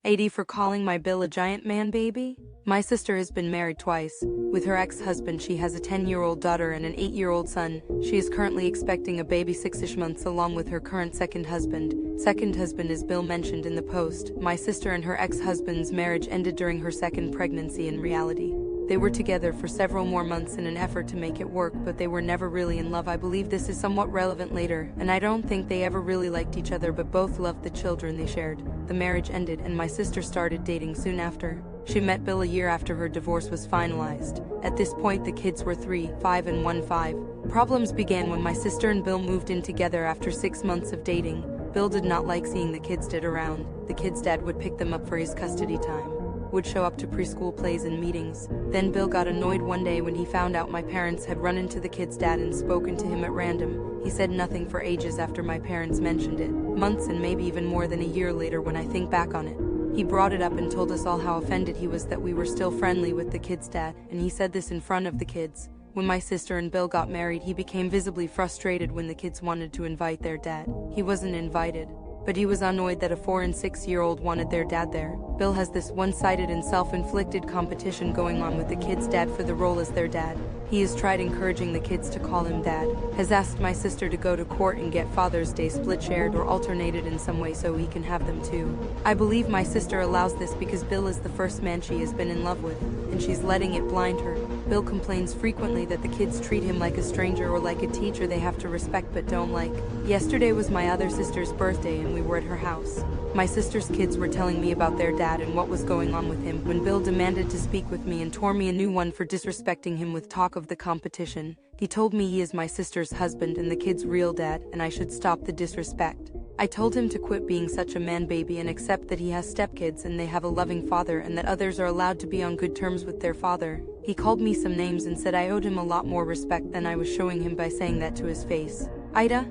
AITA for calling my Bill a giant man baby? My sister has been married twice. With her ex-husband, she has a 10-year-old daughter and an 8-year-old son. She is currently expecting a baby 6-ish months along with her current second husband. Second husband is Bill mentioned in the post. My sister and her ex-husband's marriage ended during her second pregnancy in reality. They were together for several more months in an effort to make it work, but they were never really in love. I believe this is somewhat relevant later, and I don't think they ever really liked each other, but both loved the children they shared. The marriage ended and my sister started dating soon after. She met Bill a year after her divorce was finalized. At this point the kids were 3, 5 and 5. Problems began when my sister and Bill moved in together after 6 months of dating. Bill did not like seeing the kids dead around. The kids' dad would pick them up for his custody time, would show up to preschool plays and meetings. Then Bill got annoyed one day when he found out my parents had run into the kid's dad and spoken to him at random. He said nothing for ages after my parents mentioned it. Months and maybe even more than a year later, when I think back on it, he brought it up and told us all how offended he was that we were still friendly with the kid's dad, and he said this in front of the kids. When my sister and Bill got married, he became visibly frustrated when the kids wanted to invite their dad. He wasn't invited, but he was annoyed that a 4- and 6-year-old wanted their dad there. Bill has this one-sided and self-inflicted competition going on with the kid's dad for the role as their dad. He has tried encouraging the kids to call him dad, has asked my sister to go to court and get Father's Day split shared or alternated in some way so he can have them too. I believe my sister allows this because Bill is the first man she has been in love with, and she's letting it blind her. Bill complains frequently that the kids treat him like a stranger or like a teacher they have to respect but don't like. Yesterday was my other sister's birthday and we were at her house. My sister's kids were telling me about their dad and what was going on with him when Bill demanded to speak with me and tore me a new one for disrespecting him with talk of the competition. He told me he is my sister's husband and the kid's real dad, and I should stop the disrespect. I told him to quit being such a man baby and accept that he has stepkids and they have a loving father and that others are allowed to be on good terms with their father. He called me some names and said I owed him a lot more respect than I was showing him by saying that to his face. AITA?